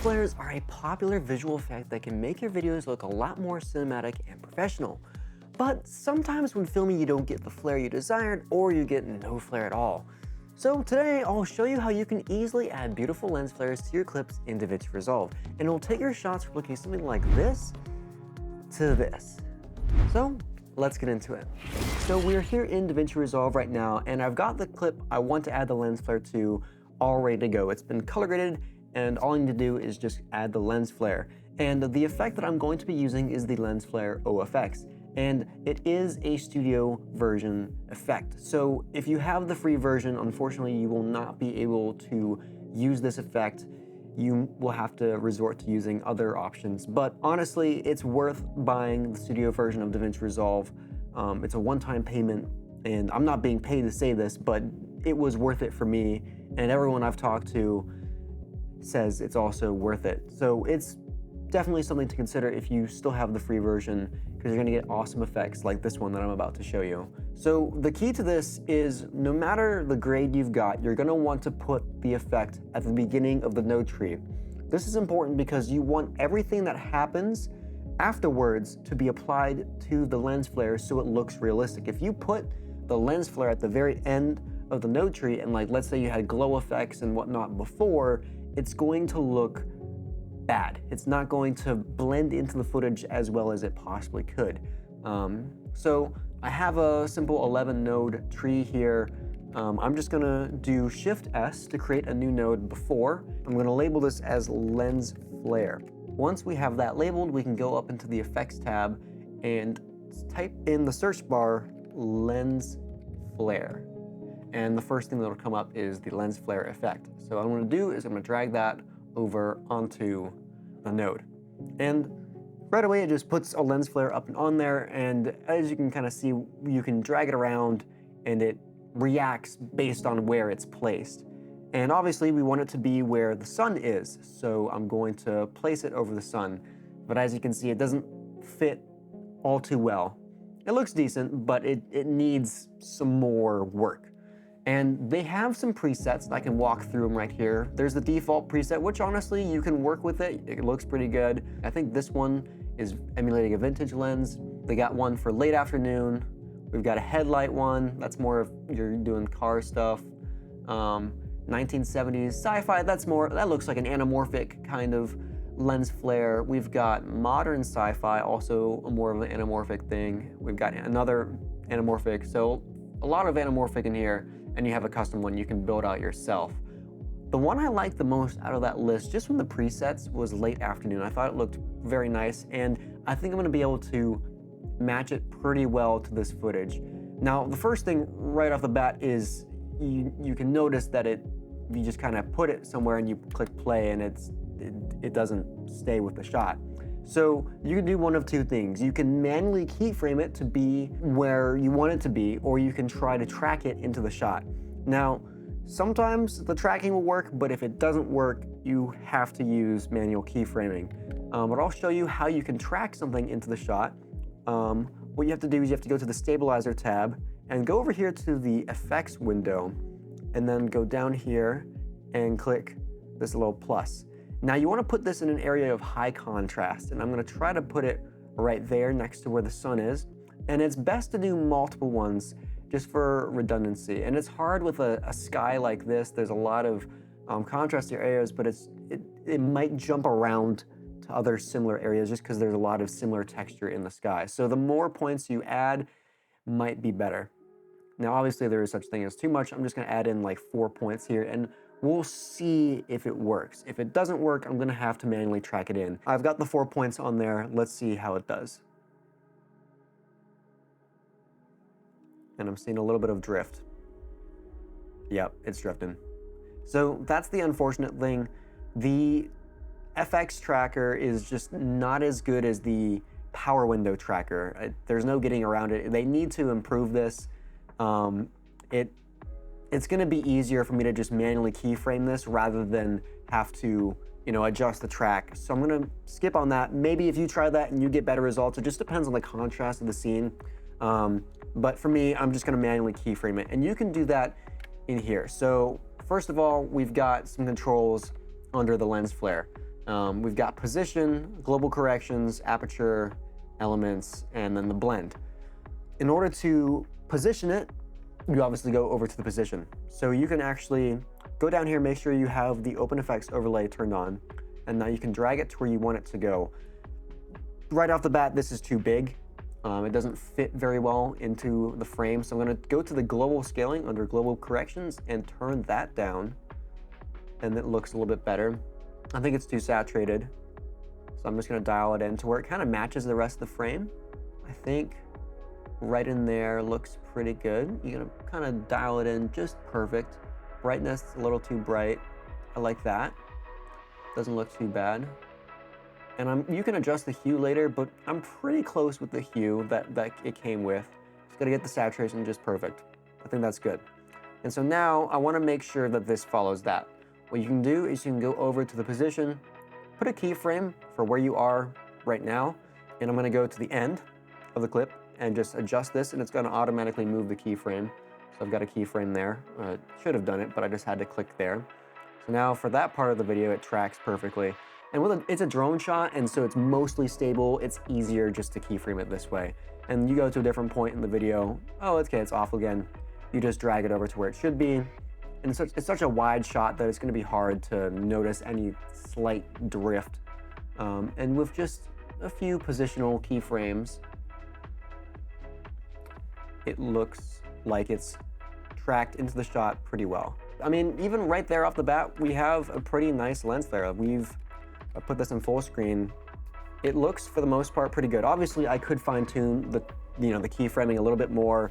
flares are a popular visual effect that can make your videos look a lot more cinematic and professional. But sometimes when filming you don't get the flare you desired, or you get no flare at all. So today I'll show you how you can easily add beautiful lens flares to your clips in DaVinci Resolve, and it'll take your shots from looking something like this to this. So let's get into it. So we're here in DaVinci Resolve right now, and I've got the clip I want to add the lens flare to all ready to go. It's been color graded, and all I need to do is just add the lens flare. And the effect that I'm going to be using is the lens flare OFX. And it is a studio version effect. So if you have the free version, unfortunately you will not be able to use this effect. You will have to resort to using other options. But honestly, it's worth buying the studio version of DaVinci Resolve. It's a one-time payment, and I'm not being paid to say this, but it was worth it for me, and everyone I've talked to says it's also worth it. So it's definitely something to consider if you still have the free version, because you're gonna get awesome effects like this one that I'm about to show you. So the key to this is no matter the grade you've got, you're gonna want to put the effect at the beginning of the node tree. This is important because you want everything that happens afterwards to be applied to the lens flare so it looks realistic. If you put the lens flare at the very end of the node tree, and like let's say you had glow effects and whatnot before, it's going to look bad. It's not going to blend into the footage as well as it possibly could. So I have a simple 11 node tree here. I'm just gonna do Shift S to create a new node before. I'm gonna label this as lens flare. Once we have that labeled, we can go up into the effects tab and type in the search bar lens flare. And the first thing that'll come up is the lens flare effect. So what I'm gonna do is I'm gonna drag that over onto the node. And right away it just puts a lens flare up and on there, and as you can kind of see, you can drag it around and it reacts based on where it's placed. And obviously we want it to be where the sun is, so I'm going to place it over the sun. But as you can see, it doesn't fit all too well. It looks decent, but it needs some more work. And they have some presets. I can walk through them right here. There's the default preset, which honestly, you can work with it. It looks pretty good. I think this one is emulating a vintage lens. They got one for late afternoon. We've got a headlight one. That's more if you're doing car stuff. 1970s sci-fi, that looks like an anamorphic kind of lens flare. We've got modern sci-fi, also more of an anamorphic thing. We've got another anamorphic, so a lot of anamorphic in here, and you have a custom one you can build out yourself. The one I liked the most out of that list, just from the presets, was late afternoon. I thought it looked very nice, and I think I'm gonna be able to match it pretty well to this footage. Now, the first thing right off the bat is you can notice that you just kind of put it somewhere and you click play, and it doesn't stay with the shot. So you can do one of two things. You can manually keyframe it to be where you want it to be, or you can try to track it into the shot. Now, sometimes the tracking will work, but if it doesn't work, you have to use manual keyframing. But I'll show you how you can track something into the shot. What you have to do is you have to go to the stabilizer tab and go over here to the effects window, and then go down here and click this little plus. Now you want to put this in an area of high contrast, and I'm going to try to put it right there next to where the sun is. And it's best to do multiple ones just for redundancy. And it's hard with a sky like this. There's a lot of contrast areas, but it might jump around to other similar areas just because there's a lot of similar texture in the sky. So the more points you add might be better. Now obviously there is such thing as too much. I'm just going to add in like 4 points here, and we'll see if it works. If it doesn't work, I'm gonna have to manually track it in. I've got the 4 points on there. Let's see how it does. And I'm seeing a little bit of drift. Yep, it's drifting. So that's the unfortunate thing. The FX tracker is just not as good as the power window tracker. There's no getting around it. They need to improve this. It's gonna be easier for me to just manually keyframe this rather than have to, adjust the track. So I'm gonna skip on that. Maybe if you try that and you get better results, it just depends on the contrast of the scene. But for me, I'm just gonna manually keyframe it. And you can do that in here. So first of all, we've got some controls under the lens flare. We've got position, global corrections, aperture, elements, and then the blend. In order to position it, you obviously go over to the position. So you can actually go down here, make sure you have the OpenFX overlay turned on, and now you can drag it to where you want it to go. Right off the bat, this is too big. It doesn't fit very well into the frame, so I'm gonna go to the global scaling under global corrections and turn that down, and it looks a little bit better. I think it's too saturated, so I'm just gonna dial it in to where it kind of matches the rest of the frame. I think right in there looks pretty good. You're gonna kind of dial it in just perfect. Brightness a little too bright. I like that. Doesn't look too bad. And you can adjust the hue later, but I'm pretty close with the hue that it came with. Just gotta get the saturation just perfect. I think that's good. And so now I wanna make sure that this follows that. What you can do is you can go over to the position, put a keyframe for where you are right now, and I'm gonna go to the end of the clip and just adjust this, and it's gonna automatically move the keyframe. So I've got a keyframe there. Should have done it, but I just had to click there. So now for that part of the video, it tracks perfectly. And it's a drone shot, and so it's mostly stable. It's easier just to keyframe it this way. And you go to a different point in the video, oh, okay, it's off again. You just drag it over to where it should be. And it's such a wide shot that it's gonna be hard to notice any slight drift. And with just a few positional keyframes, it looks like it's tracked into the shot pretty well. I mean, even right there off the bat, we have a pretty nice lens flare. I put this in full screen. It looks, for the most part, pretty good. Obviously, I could fine-tune the keyframing a little bit more,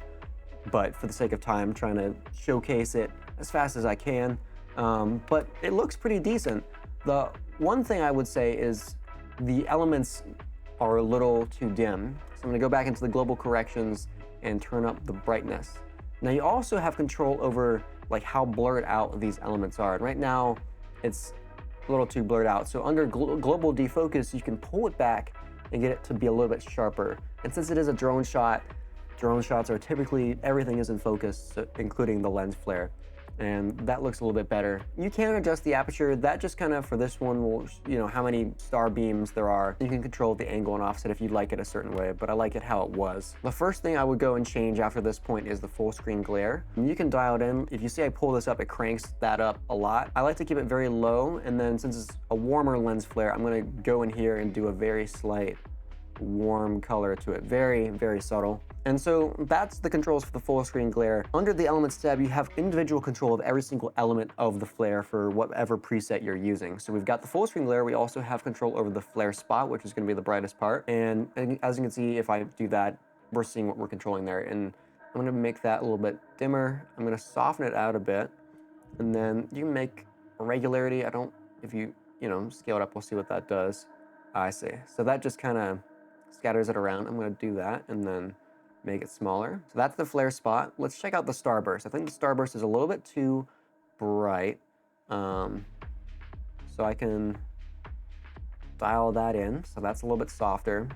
but for the sake of time, I'm trying to showcase it as fast as I can. But it looks pretty decent. The one thing I would say is the elements are a little too dim. So I'm gonna go back into the global corrections and turn up the brightness. Now you also have control over like how blurred out these elements are. And right now, it's a little too blurred out. So under global defocus, you can pull it back and get it to be a little bit sharper. And since it is a drone shot, drone shots are typically, everything is in focus, so including the lens flare. And that looks a little bit better. You can adjust the aperture. That just kind of, for this one, will, how many star beams there are. You can control the angle and offset if you'd like it a certain way, but I like it how it was. The first thing I would go and change after this point is the full screen glare. You can dial it in. If you see I pull this up, it cranks that up a lot. I like to keep it very low, and then since it's a warmer lens flare, I'm gonna go in here and do a very slight warm color to it. Very, very subtle. And so that's the controls for the full screen glare. Under the elements tab, you have individual control of every single element of the flare for whatever preset you're using. So we've got the full screen glare. We also have control over the flare spot, which is gonna be the brightest part. And as you can see, if I do that, we're seeing what we're controlling there. And I'm gonna make that a little bit dimmer. I'm gonna soften it out a bit. And then you can make a regularity. If you scale it up, we'll see what that does. I see. So that just kind of scatters it around. I'm gonna do that and then make it smaller. So that's the flare spot. Let's check out the starburst. I think the starburst is a little bit too bright. So I can dial that in. So that's a little bit softer.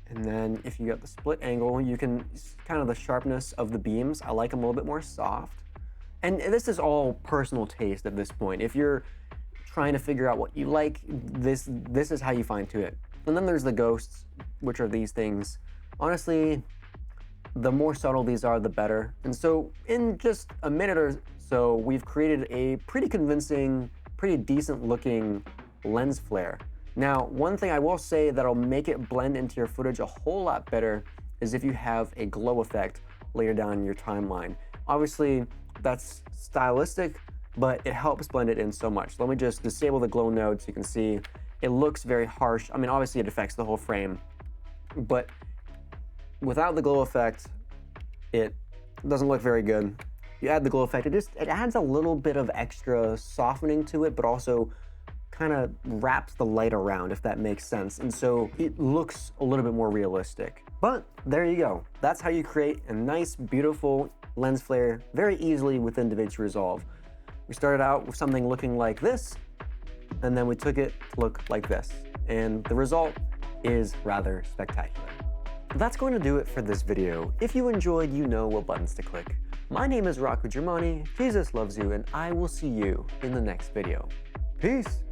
And then if you get the split angle, you can kind of the sharpness of the beams. I like them a little bit more soft. And this is all personal taste at this point. If you're trying to figure out what you like, this is how you fine tune it. And then there's the ghosts, which are these things. Honestly, the more subtle these are, the better. And so in just a minute or so, we've created a pretty convincing, pretty decent looking lens flare. Now, one thing I will say that'll make it blend into your footage a whole lot better is if you have a glow effect later down in your timeline. Obviously, that's stylistic, but it helps blend it in so much. Let me just disable the glow node so you can see it looks very harsh. I mean, obviously it affects the whole frame, but without the glow effect, it doesn't look very good. You add the glow effect, it adds a little bit of extra softening to it, but also kind of wraps the light around, if that makes sense. And so it looks a little bit more realistic. But there you go. That's how you create a nice, beautiful lens flare very easily within DaVinci Resolve. We started out with something looking like this, and then we took it to look like this. And the result is rather spectacular. That's going to do it for this video. If you enjoyed, you know what buttons to click. My name is Rocco, Jesus loves you, and I will see you in the next video. Peace.